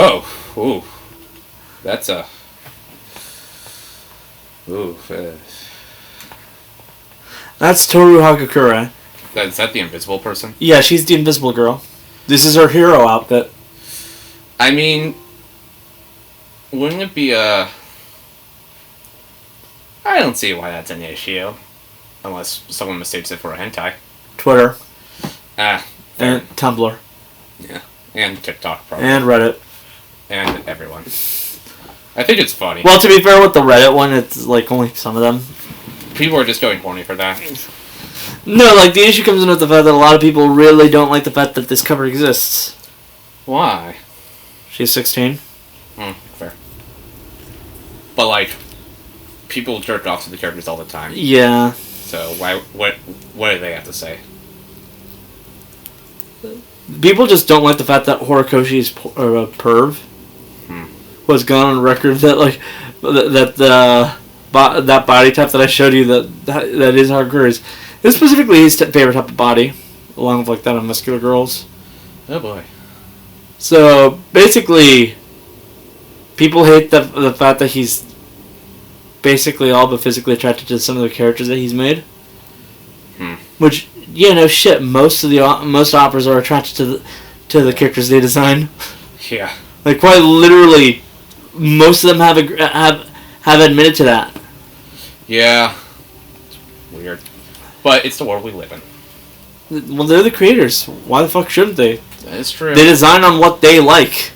Oh, ooh, that's a. Ooh, That's Toru Hagakure. is that the invisible person? Yeah, she's the invisible girl. This is her hero outfit. I mean, wouldn't it be a... I don't see why that's an issue. Unless someone mistakes it for a hentai. Twitter. Ah. And Tumblr. Yeah. And TikTok, probably. And Reddit. And everyone. I think it's funny. Well, to be fair with the Reddit one, it's like only some of them. People are just going horny for that. No, like the issue comes in with the fact that a lot of people really don't like the fact that this cover exists. Why? She's 16. Fair. But like, people jerk off to the characters all the time. Yeah. So what do they have to say? People just don't like the fact that Horikoshi's a perv. Was gone on record that like that body type that I showed you that is Hakure's. It's specifically his favorite type of body, along with like that of muscular girls. Oh boy. So basically, people hate the fact that he's basically all but physically attracted to some of the characters that he's made. Which, yeah, no shit. Most operas are attracted to the characters they design. Yeah. Like quite literally, most of them have admitted to that. Yeah. It's weird, but it's the world we live in. Well, they're the creators. Why the fuck shouldn't they? That is true. They design on what they like.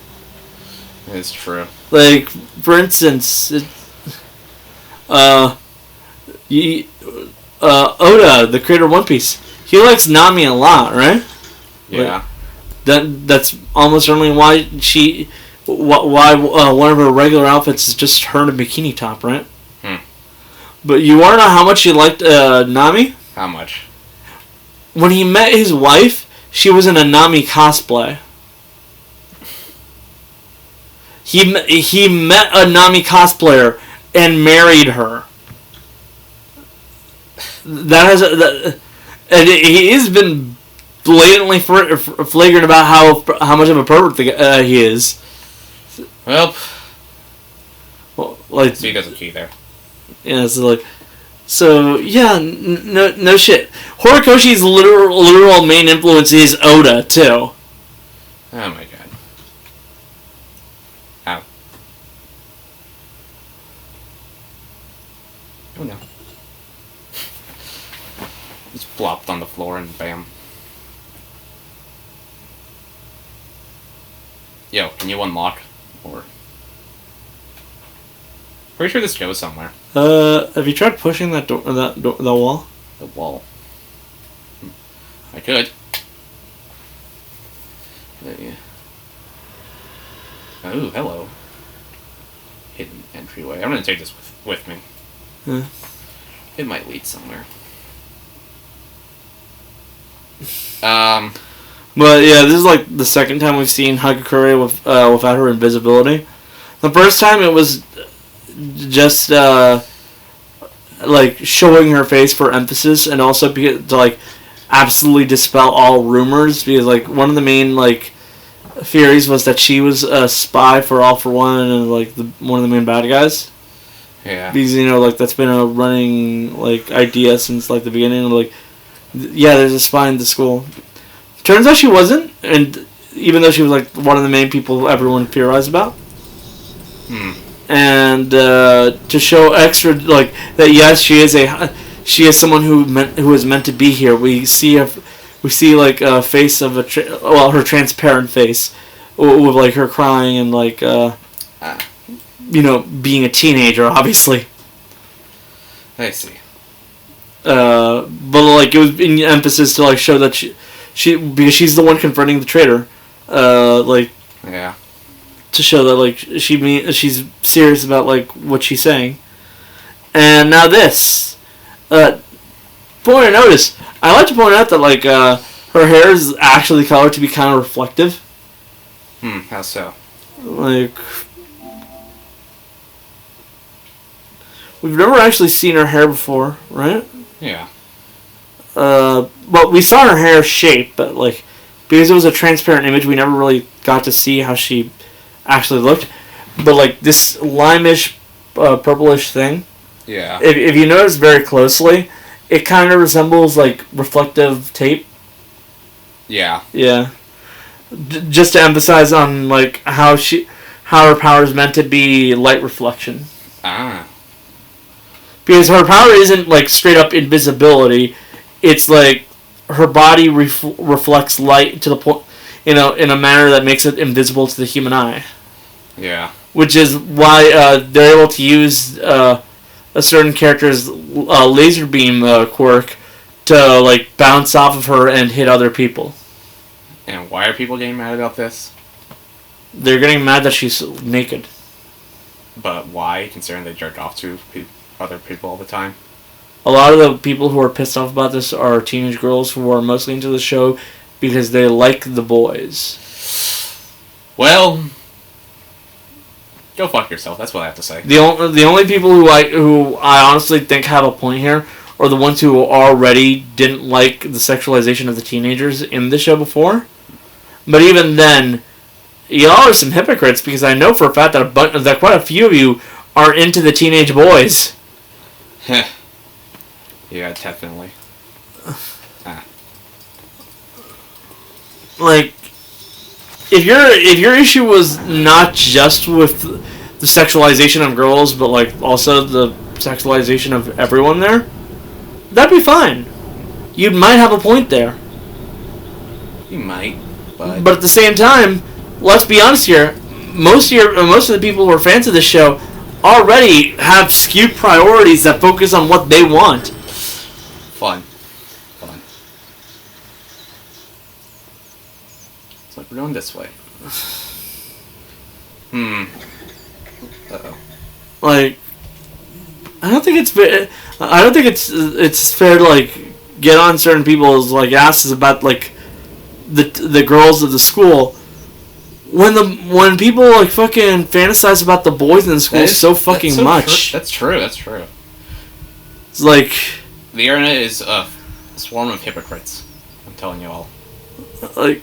It's true. Like, for instance, Oda, the creator of One Piece, he likes Nami a lot, right? Yeah. That's almost certainly why one of her regular outfits is just her in a bikini top, right? But you want to know how much he liked Nami? How much? When he met his wife, she was in a Nami cosplay. He met a Nami cosplayer and married her. And he has been blatantly flagrant about how much of a pervert he is. Well, like so he doesn't key there. Yeah, so yeah, no shit. Horikoshi's literal main influence is Oda too. Oh my god. Ow. Oh no. Just flopped on the floor and bam. Yo, can you unlock? Or... Pretty sure this goes somewhere. Have you tried pushing that wall? The wall. I could. Yeah. Oh, hello. Hidden entryway. I'm gonna take this with me. Yeah. It might lead somewhere. But yeah, this is like the second time we've seen Hagakure without her invisibility. The first time it was just like showing her face for emphasis, and also to like absolutely dispel all rumors, because like one of the main like theories was that she was a spy for All For One and like one of the main bad guys. Yeah. Because like that's been a running like idea since like the beginning. Like, yeah, there's a spy in the school. Turns out she wasn't, and even though she was like one of the main people everyone theorized about. And to show extra like that, yes, she is someone who is meant to be here. We see like a face of her transparent face, with like her crying and like being a teenager, obviously. I see. But like it was in emphasis to like show that she because she's the one confronting the traitor, like yeah, to show that like she's serious about like what she's saying. And now this, point of notice, I like to point out that like her hair is actually colored to be kind of reflective. How so? Like, we've never actually seen her hair before, right? Yeah. But we saw her hair shape, but like because it was a transparent image, we never really got to see how she actually looked. But like this limeish, purplish thing. Yeah. If you notice very closely, it kind of resembles like reflective tape. Yeah. Yeah. Just to emphasize on like how her power is meant to be light reflection. Ah. Because her power isn't like straight up invisibility. It's like her body reflects light to the point, in a manner that makes it invisible to the human eye. Yeah. Which is why they're able to use a certain character's laser beam quirk to like bounce off of her and hit other people. And why are people getting mad about this? They're getting mad that she's naked. But why, considering they jerk off to other people all the time? A lot of the people who are pissed off about this are teenage girls who are mostly into the show because they like the boys. Well, go fuck yourself. That's what I have to say. The only people who I honestly think have a point here are the ones who already didn't like the sexualization of the teenagers in the show before. But even then, y'all are some hypocrites because I know for a fact that quite a few of you are into the teenage boys. Yeah, definitely. Like, if your issue was not just with the sexualization of girls, but like also the sexualization of everyone there, that'd be fine. You might have a point there. You might, but at the same time, let's be honest here. Most of the people who are fans of this show already have skewed priorities that focus on what they want. Fun. It's like we're going this way. Uh-oh. Like, I don't think it's fair. I don't think it's fair to like get on certain people's like asses about like the girls of the school when people like fucking fantasize about the boys in the school so fucking much. That's true. It's like the internet is a swarm of hypocrites. I'm telling you all. Like,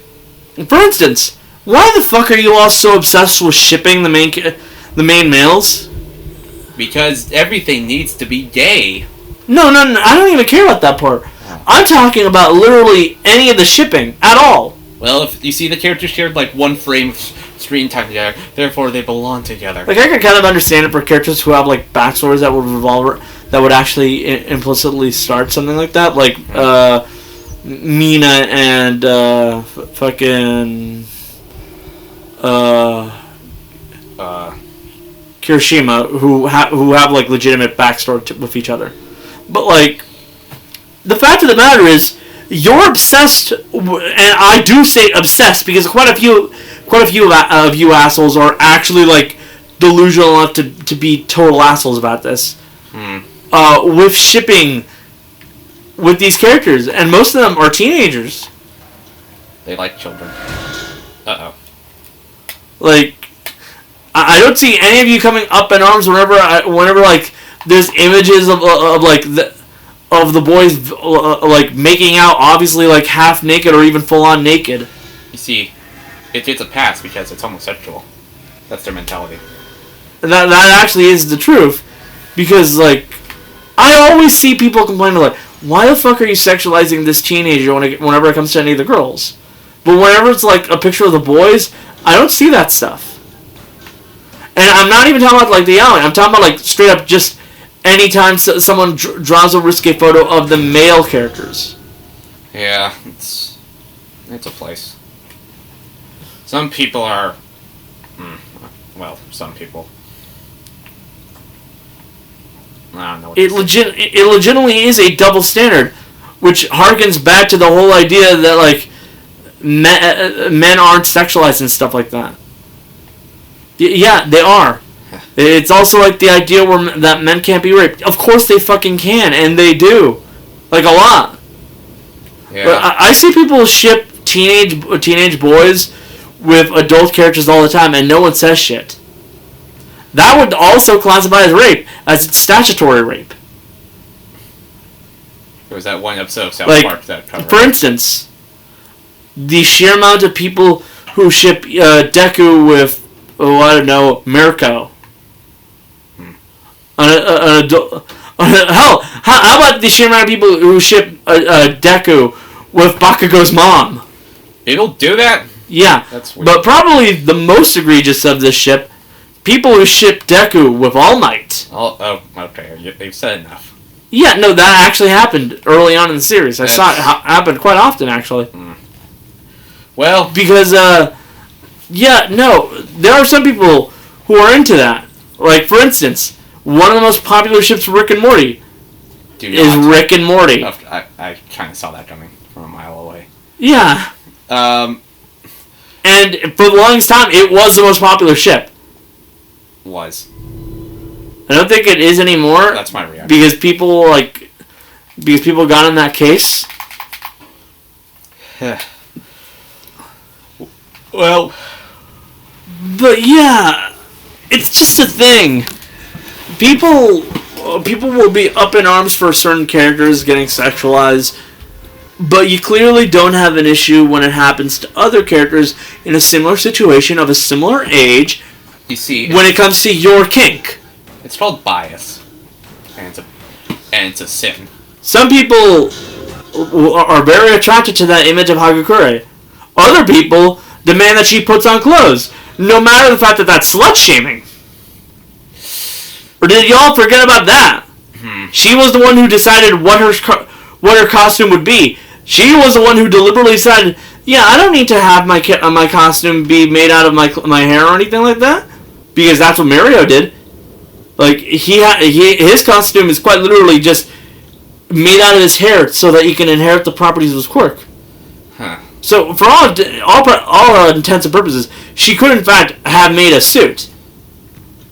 for instance, why the fuck are you all so obsessed with shipping the main males? Because everything needs to be gay. No, I don't even care about that part. I'm talking about literally any of the shipping at all. Well, if you see the characters shared like one frame of screen time together, therefore they belong together. Like, I can kind of understand it for characters who have like backstories that would actually implicitly start something like that, like Mina and Kirishima, who have like legitimate backstory with each other. But like, the fact of the matter is, you're obsessed, and I do say obsessed because quite a few of you assholes are actually like delusional enough to be total assholes about this. With shipping with these characters, and most of them are teenagers. They like children. Uh-oh. Like, I don't see any of you coming up in arms whenever like there's images of like the boys like making out, obviously like half naked or even full on naked. You see, it gets a pass because it's homosexual. That's their mentality. That actually is the truth, because like I always see people complaining like, why the fuck are you sexualizing this teenager whenever it comes to any of the girls? But whenever it's like a picture of the boys, I don't see that stuff. And I'm not even talking about like the yelling. I'm talking about like straight up just anytime someone draws a risque photo of the male characters. Yeah, it's a place. Some people are, some people. I don't know what it legitimately is a double standard, which harkens back to the whole idea that like men aren't sexualized and stuff like that. Yeah, they are. It's also like the idea that men can't be raped. Of course they fucking can, and they do, like a lot. Yeah. But I see people ship teenage boys with adult characters all the time, and no one says shit. That would also classify as rape, as it's statutory rape. There was that one episode of South Park that covered. For instance, the sheer amount of people who ship Deku with I don't know, Mirko. Hell, how about the sheer amount of people who ship Deku with Bakugo's mom? People do that? Yeah. That's weird. But probably the most egregious of this ship, people who ship Deku with All Might. Oh, okay. They've said enough. Yeah, no, that actually happened early on in the series. I saw it happen quite often, actually. Well, because, yeah, no, there are some people who are into that. Like, for instance, one of the most popular ships, Rick and Morty, is Rick and Morty. I kind of saw that coming from a mile away. Yeah. And for the longest time, it was the most popular ship. Was. I don't think it is anymore. That's my reaction. Because people got in that case. Well, but yeah, it's just a thing. People will be up in arms for certain characters getting sexualized, but you clearly don't have an issue when it happens to other characters in a similar situation of a similar age. You see, when it comes to your kink. It's called bias, and it's a sin. Some people are very attracted to that image of Hagakure. Other people demand that she puts on clothes, no matter the fact that that's slut-shaming. Or did y'all forget about that? She was the one who decided what her costume would be. She was the one who deliberately decided, yeah, I don't need to have my costume be made out of my hair or anything like that, because that's what Mario did. Like, his costume is quite literally just made out of his hair so that he can inherit the properties of his quirk. Huh. So, for all intents and purposes, she could, in fact, have made a suit.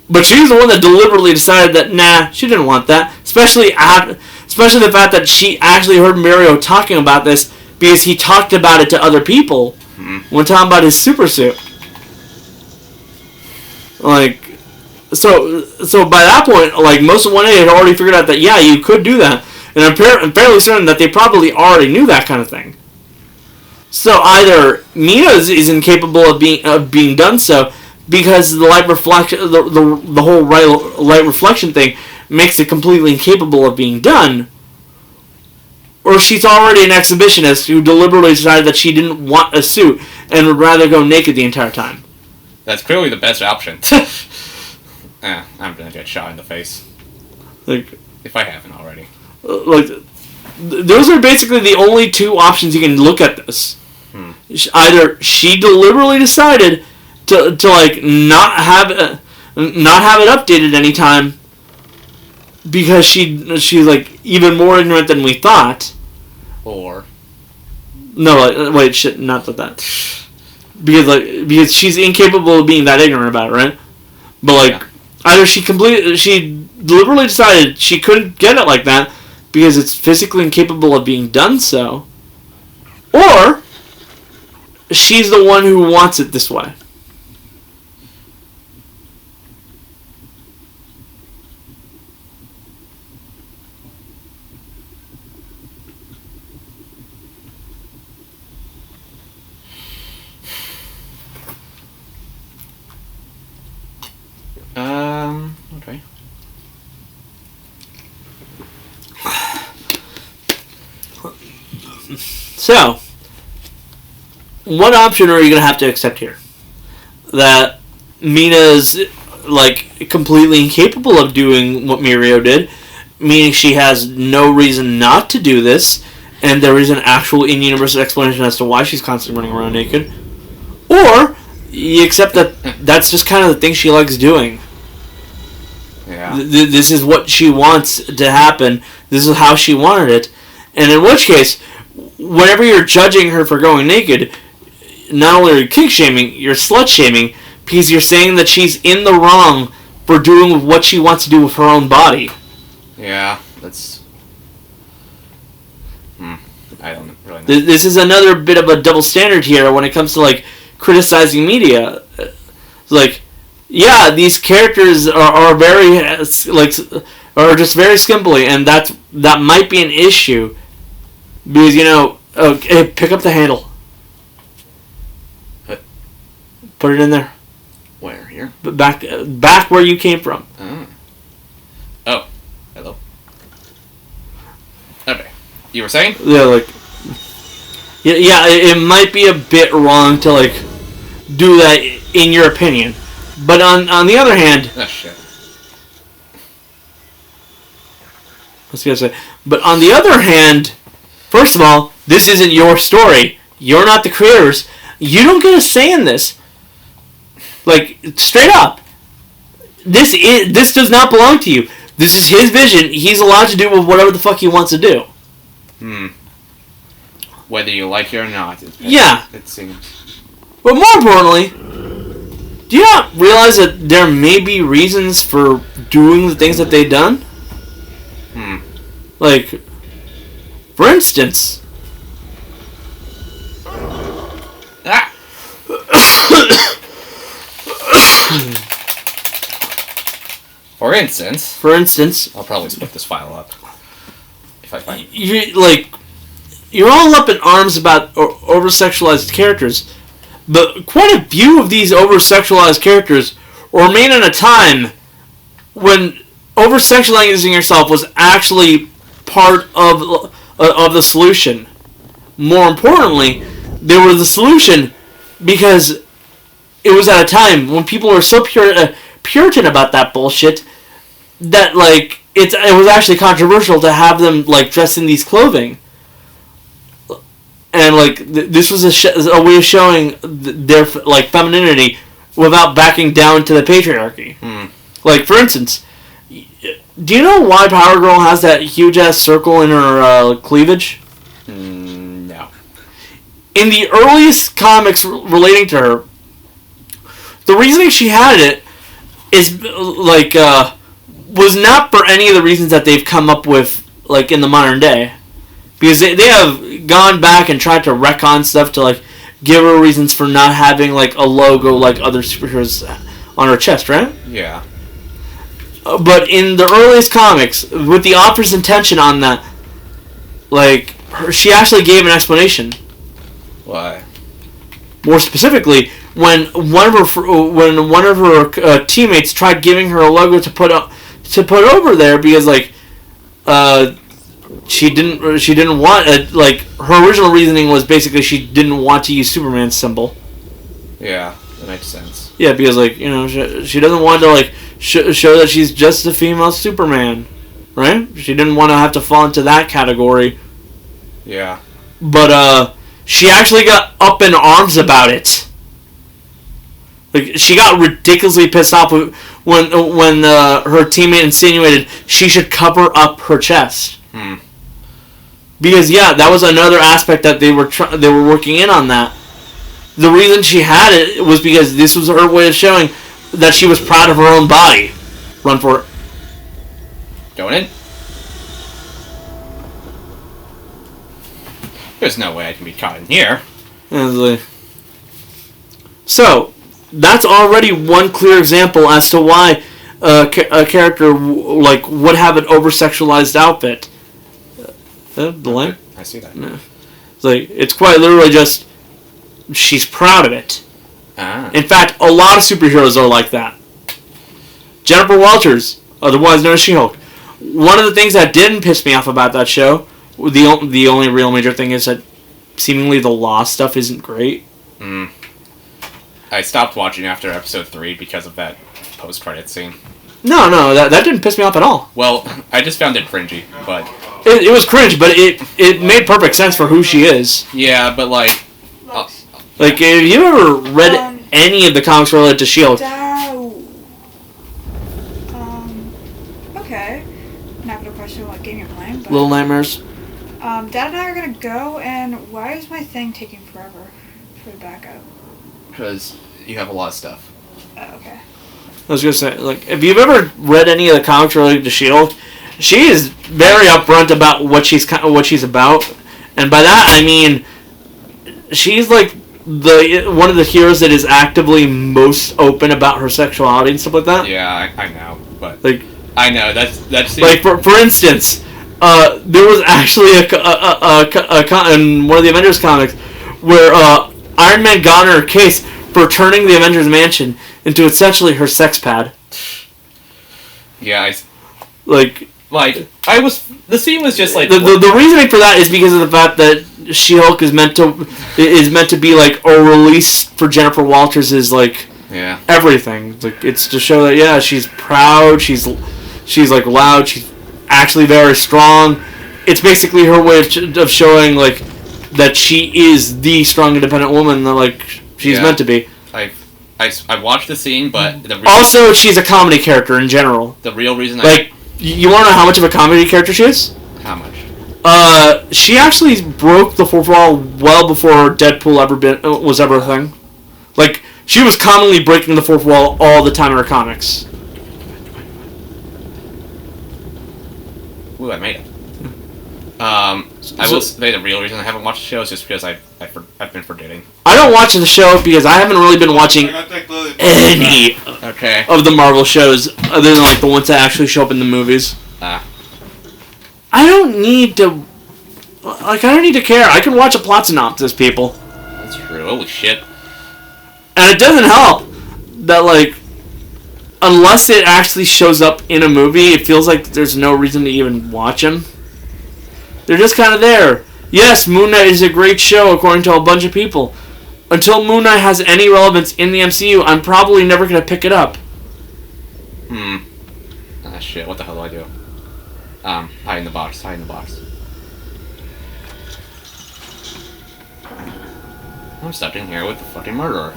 But she was the one that deliberately decided that, nah, she didn't want that. Especially the fact that she actually heard Mario talking about this because he talked about it to other people when talking about his super suit. Like... So by that point, like, most of 1A had already figured out that, yeah, you could do that. And I'm fairly certain that they probably already knew that kind of thing. So either Mina is incapable of being done so because the light reflection, the whole light reflection thing makes it completely incapable of being done, or she's already an exhibitionist who deliberately decided that she didn't want a suit and would rather go naked the entire time. That's clearly the best option. I'm gonna get shot in the face. Like, if I haven't already. Those are basically the only two options you can look at this. Either she deliberately decided to like not have it updated anytime because she's like even more ignorant than we thought. Or no, wait, shit, not that. Because she's incapable of being that ignorant about it, right? But like. Yeah. Either she deliberately decided she couldn't get it like that because it's physically incapable of being done so, or she's the one who wants it this way. Okay. So, what option are you going to have to accept here? That Mina's, like, completely incapable of doing what Mirio did, meaning she has no reason not to do this, and there is an actual in-universe explanation as to why she's constantly running around naked. Or, you accept that that's just kind of the thing she likes doing. Yeah. This is what she wants to happen. This is how she wanted it. And in which case, whenever you're judging her for going naked, not only are you kink-shaming, you're slut-shaming, because you're saying that she's in the wrong for doing what she wants to do with her own body. Yeah, that's... I don't really know. This is another bit of a double standard here when it comes to, like, criticizing media. Like, yeah, these characters are very, like, are just very skimpily, and that might be an issue. Because, you know, hey, pick up the handle. What? Put it in there. Where? Here? here. But back where you came from. Oh, hello. Okay, you were saying? Yeah, like, yeah, it might be a bit wrong to like do that in your opinion, but on the other hand, oh shit. I was gonna say, but on the other hand, first of all, this isn't your story. You're not the creators. You don't get a say in this. Like, straight up. This does not belong to you. This is his vision. He's allowed to do with whatever the fuck he wants to do. Whether you like it or not. Yeah. It seems. But more importantly, do you not realize that there may be reasons for doing the things that they've done? Like, for instance... Ah! For instance... I'll probably split this file up. If I find it. You're all up in arms about over-sexualized characters, but quite a few of these over-sexualized characters were made in a time when over-sexualizing yourself was actually part of the solution. More importantly, they were the solution because it was at a time when people were so Puritan about that bullshit that like it was actually controversial to have them like dress in these clothing, and like this was a way of showing their like femininity without backing down to the patriarchy. Like, for instance, do you know why Power Girl has that huge ass circle in her cleavage? No. In the earliest comics relating to her, the reasoning she had it is like was not for any of the reasons that they've come up with like in the modern day, because they have gone back and tried to retcon stuff to like give her reasons for not having like a logo like other superheroes on her chest, right? Yeah. But in the earliest comics, with the author's intention on that, like she actually gave an explanation. Why? More specifically, when one of her teammates tried giving her a logo to put over there because like she didn't want like her original reasoning was basically she didn't want to use Superman's symbol. Yeah, that makes sense. Yeah, because like she doesn't want to like show that she's just a female Superman, right? She didn't want to have to fall into that category. Yeah. But she actually got up in arms about it. Like she got ridiculously pissed off when her teammate insinuated she should cover up her chest. Because yeah, that was another aspect that they were working in on that. The reason she had it was because this was her way of showing that she was proud of her own body. Run for it. Going in. There's no way I can be caught in here. So, that's already one clear example as to why a character like would have an over-sexualized outfit. The line? I see that. No. It's quite literally just she's proud of it. In fact, a lot of superheroes are like that. Jennifer Walters, otherwise known as She-Hulk. One of the things that didn't piss me off about that show, the only real major thing is that seemingly the law stuff isn't great. I stopped watching after episode 3 because of that post-credit scene. No, that didn't piss me off at all. Well, I just found it cringy, but... It was cringe, but it made perfect sense for who she is. Yeah, but like... Like, if you ever read any of the comics related to S.H.I.E.L.D. Okay. Not gonna question what game you're playing, but... Little Nightmares. Dad and I are gonna go, and why is my thing taking forever for the backup? Because you have a lot of stuff. Oh, okay. I was gonna say, like, if you've ever read any of the comics related to S.H.I.E.L.D., she is very upfront about what she's about, and by that I mean she's like one of the heroes that is actively most open about her sexuality and stuff like that. Yeah, I know, but like I know that's like for instance, there was actually in one of the Avengers comics where Iron Man got in her case for turning the Avengers Mansion into essentially her sex pad. Yeah, the scene was just like... The reasoning for that is because of the fact that She-Hulk is meant to be like a release for Jennifer Walters' like everything. Like, it's to show that she's proud, she's like loud, she's actually very strong. It's basically her way of showing like that she is the strong, independent woman that like she's meant to be. I watched the scene, but also she's a comedy character in general. The real reason you want to know how much of a comedy character she is? How much? She actually broke the fourth wall well before Deadpool was ever a thing. Like, she was commonly breaking the fourth wall all the time in her comics. Ooh, I made it. I will say the real reason I haven't watched the show is just because I've been forgetting. I don't watch the show because I haven't really been watching any of the Marvel shows other than like the ones that actually show up in the movies. I don't need to care. I can watch a plot synopsis, people. That's true. Holy shit. And it doesn't help that like unless it actually shows up in a movie, it feels like there's no reason to even watch them. They're just kind of there. Yes, Moon Knight is a great show according to a bunch of people. Until Moon Knight has any relevance in the MCU, I'm probably never going to pick it up. Ah, shit. What the hell do I do? Hide in the box. I'm stuck in here with the fucking murderer.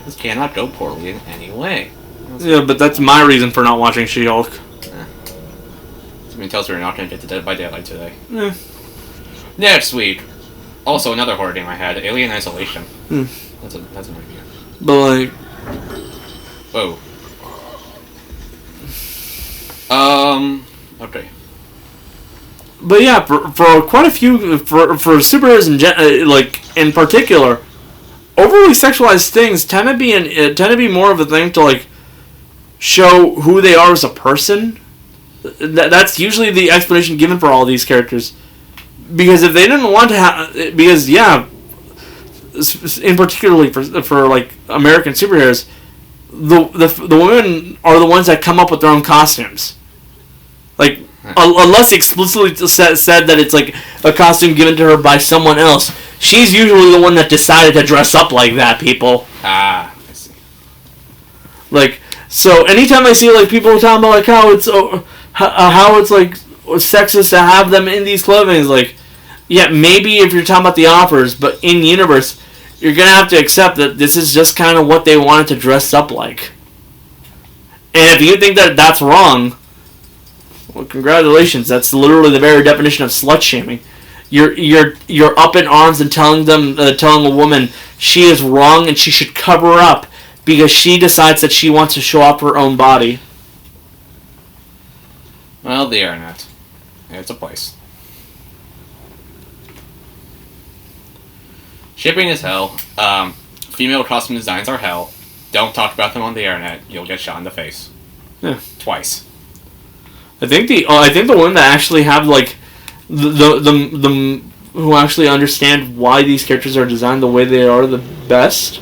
This cannot go poorly in any way. Yeah, but that's my reason for not watching She-Hulk. Something tells me we're not going to get to Dead by Daylight today. Yeah. Next week. Also, another horror game I had, Alien Isolation. That's an idea. But like... Whoa. Okay. But yeah, for quite a few... For superheroes in particular, overly sexualized things tend to be more of a thing to like show who they are as a person. That's usually the explanation given for all these characters. Because if they didn't want to have... Because, in particularly for like, American superheroes, the women are the ones that come up with their own costumes. Like, unless explicitly said that it's like a costume given to her by someone else, she's usually the one that decided to dress up like that, people. I see. Like, so anytime I see like people talking about like how it's like sexist to have them in these clothing, is like, yeah, maybe if you're talking about the offers, but in universe, you're gonna have to accept that this is just kind of what they wanted to dress up like. And if you think that that's wrong, well, congratulations. That's literally the very definition of slut shaming. You're up in arms and telling a woman she is wrong and she should cover up because she decides that she wants to show off her own body. Well, the internet. It's a place. Shipping is hell. Female costume designs are hell. Don't talk about them on the internet. You'll get shot in the face. Yeah. Twice. I think the one that actually have like the who actually understand why these characters are designed the way they are the best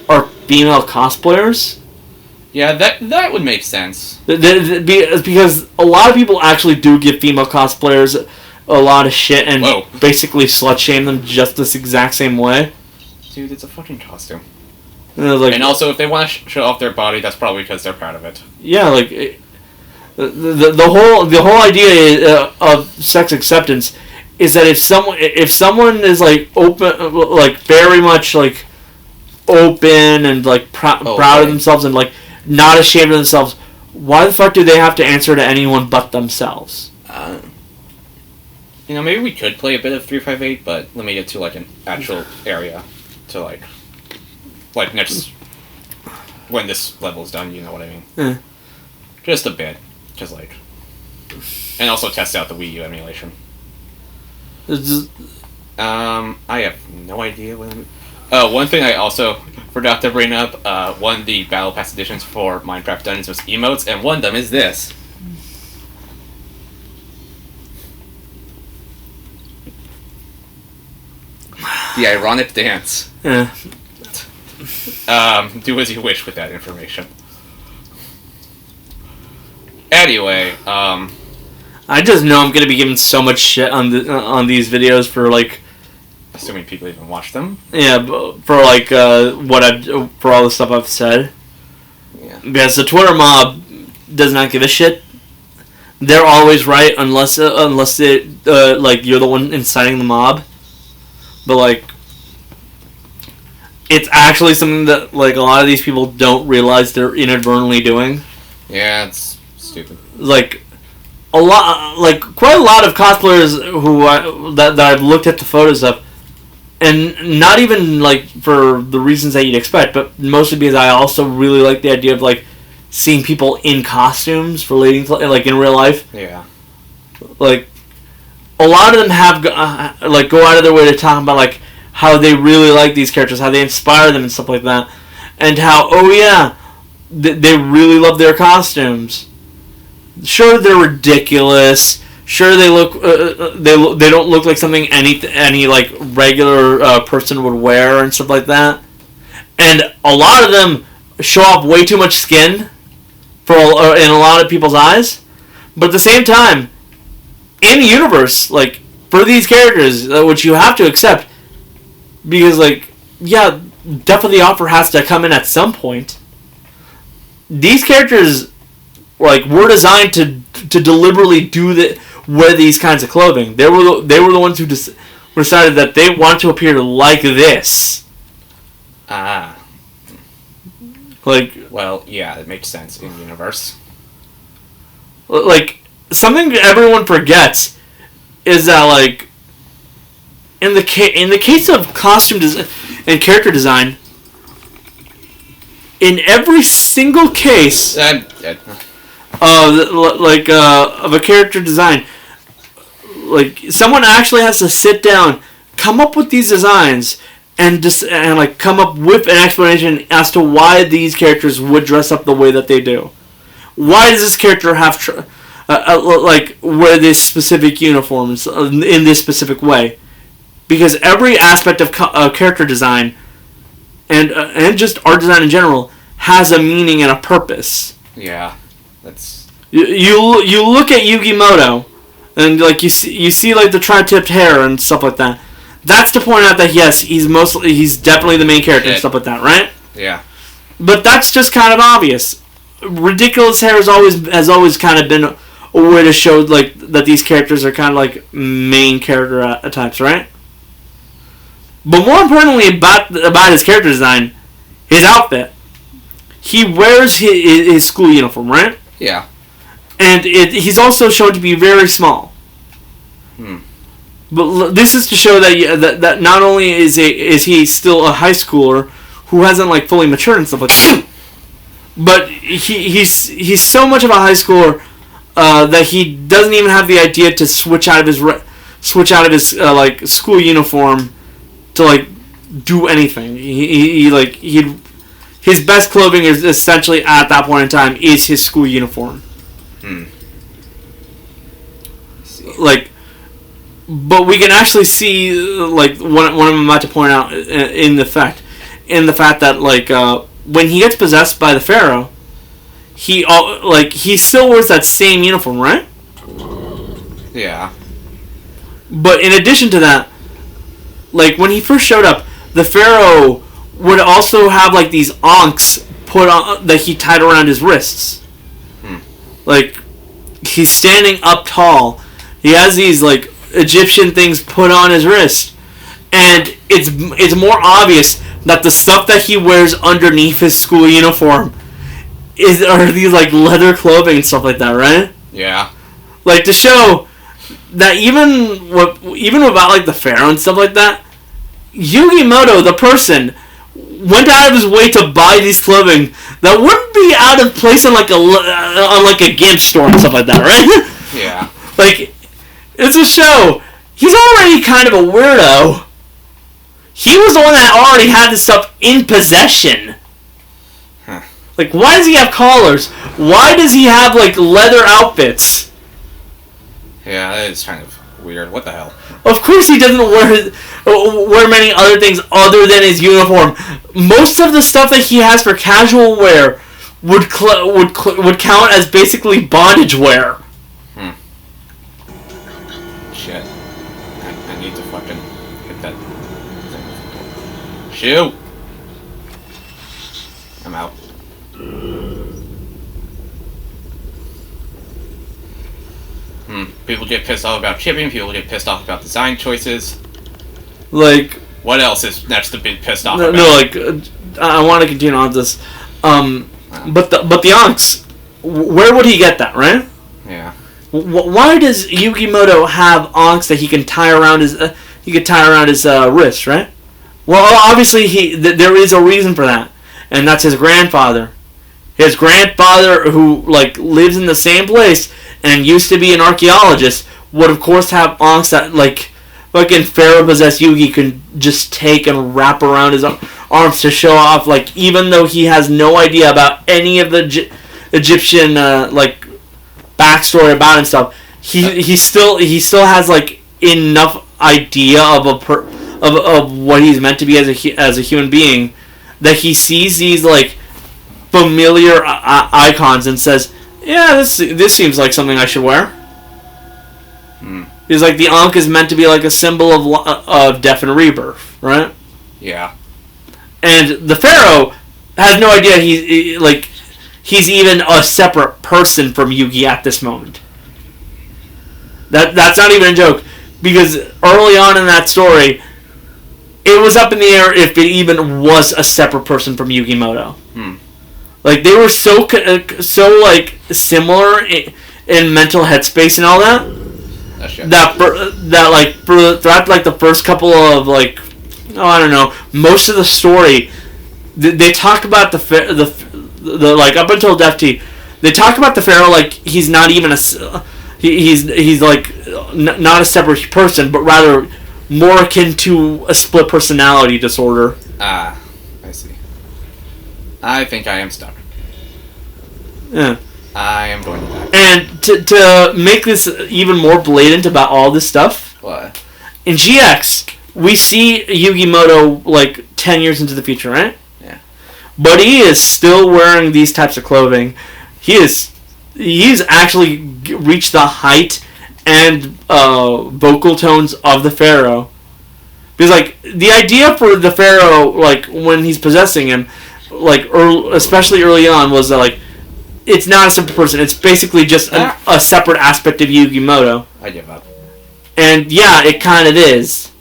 are female cosplayers. Yeah, that would make sense. Because a lot of people actually do give female cosplayers a lot of shit and basically slut shame them just this exact same way. Dude, it's a fucking costume. And also, if they want to show off their body, that's probably because they're proud of it. Yeah, like the whole idea of sex acceptance is that if someone is like open, like very much like open and like proud of themselves and like not ashamed of themselves, why the fuck do they have to answer to anyone but themselves? Maybe we could play a bit of 358, but limit it to like an actual area to like next when this level's done. You know what I mean? Yeah. Just a bit, because like, and also test out the Wii U emulation. I have no idea when. Oh, one thing I also forgot to bring up. One of the Battle Pass editions for Minecraft Dungeons was emotes, and one of them is this. The ironic dance. Yeah. Do as you wish with that information. Anyway, I just know I'm gonna be given so much shit on these videos for like. Assuming people even watch them. Yeah, for like for all the stuff I've said. Yeah. Because the Twitter mob does not give a shit. They're always right unless it like you're the one inciting the mob. But like, it's actually something that like a lot of these people don't realize they're inadvertently doing. Yeah, it's stupid. Like quite a lot of cosplayers that I've looked at the photos of, and not even like for the reasons that you'd expect, but mostly because I also really like the idea of like seeing people in costumes relating to like in real life. Yeah. Like a lot of them have like go out of their way to talk about like how they really like these characters, how they inspire them and stuff like that, and how they really love their costumes. Sure, they're ridiculous. Sure, they look they don't look like something any like regular person would wear and stuff like that. And a lot of them show off way too much skin for in a lot of people's eyes. But at the same time, in the universe, like for these characters, which you have to accept, because like yeah, definitely the offer has to come in at some point. These characters like were designed to deliberately wear these kinds of clothing. They were the ones who decided that they want to appear like this. Ah. Like. Well, yeah, it makes sense in the universe. Like something everyone forgets is that like in the case of costume design and character design, in every single case of a character design, like someone actually has to sit down, come up with these designs, and like come up with an explanation as to why these characters would dress up the way that they do. Why does this character have like wear this specific uniforms in this specific way? Because every aspect of character design and just art design in general has a meaning and a purpose. Yeah, that's you look at Yugimoto, and like you see like the tri-tipped hair and stuff like that. That's to point out that yes, he's definitely the main character and stuff like that, right? Yeah. But that's just kind of obvious. Ridiculous hair has always kind of been a way to show like that these characters are kind of like main character types, right? But more importantly about his character design, his outfit. He wears his school uniform, right? Yeah. And he's also shown to be very small. But this is to show that not only is he still a high schooler who hasn't like fully matured and stuff like that, but he's so much of a high schooler that he doesn't even have the idea to switch out of his like school uniform to like do anything. His best clothing is essentially at that point in time is his school uniform. Like, but we can actually see like one I'm about to point out in the fact that like when he gets possessed by the Pharaoh, he still wears that same uniform, right? Yeah. But in addition to that, like when he first showed up, the Pharaoh would also have like these ankhs put on that he tied around his wrists. Like he's standing up tall. He has these like Egyptian things put on his wrist, and it's more obvious that the stuff that he wears underneath his school uniform are these like leather clothing and stuff like that, right? Yeah. Like to show that even without like the Pharaoh and stuff like that, Yugimoto, the person, went out of his way to buy these clothing that wouldn't be out of place on like a GIMP store and stuff like that, right? Yeah. Like, it's a show. He's already kind of a weirdo. He was the one that already had this stuff in possession. Huh. Like, why does he have collars? Why does he have like leather outfits? Yeah, that is kind of weird. What the hell? Of course he doesn't wear many other things other than his uniform. Most of the stuff that he has for casual wear would count as basically bondage wear. Shit. I need to fucking hit that thing. Shoot! I'm out. People get pissed off about shipping, people get pissed off about design choices. Like... What else is next to be pissed off about? No, like... I want to continue on this. But the Onks, where would he get that, right? Yeah. Why does Yugimoto have Onks that he can tie around his wrist, right? Well, obviously there is a reason for that, and that's his grandfather. His grandfather, who like lives in the same place and used to be an archaeologist, would of course have Onks that like fucking Pharaoh possessed Yugi can just take and wrap around his arms to show off. Like even though he has no idea about any of the Egyptian like backstory about himself, he still has like enough idea of of what he's meant to be as a human being that he sees these like familiar icons and says, "Yeah, this seems like something I should wear." He's like, the Ankh is meant to be like a symbol of death and rebirth, right? Yeah. And the Pharaoh has no idea he's even a separate person from Yugi at this moment. That's not even a joke, because early on in that story, it was up in the air if it even was a separate person from Yugimoto. Like they were so like similar in mental headspace and all that. Throughout like the first couple of like, I don't know, most of the story, they talk about the like up until Death Tea, they talk about the Pharaoh like he's not even he's like not a separate person, but rather more akin to a split personality disorder. I see. I think I am stuck. Yeah. I am going to die. And to make this even more blatant about all this stuff, what? In GX, we see Yugimoto like 10 years into the future, right? Yeah. But he is still wearing these types of clothing. He's actually reached the height and vocal tones of the Pharaoh. Because like the idea for the Pharaoh, like when he's possessing him, like especially early on, was that like it's not a separate person. It's basically just a separate aspect of Yugimoto. I give up. And yeah, it kind of is.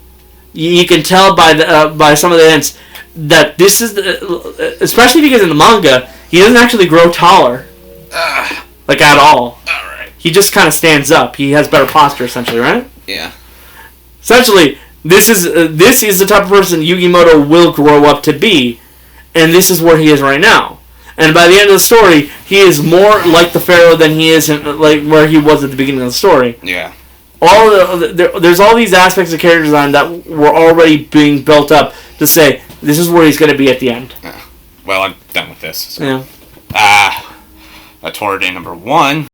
You can tell by some of the hints that this is, especially because in the manga, he doesn't actually grow taller, like at all. All right. He just kind of stands up. He has better posture, essentially, right? Yeah. Essentially, this is the type of person Yugimoto will grow up to be, and this is where he is right now. And by the end of the story, he is more like the Pharaoh than he is like where he was at the beginning of the story. Yeah. There's all these aspects of character design that were already being built up to say this is where he's going to be at the end. Well, I'm done with this. So. Yeah. Authority number 1.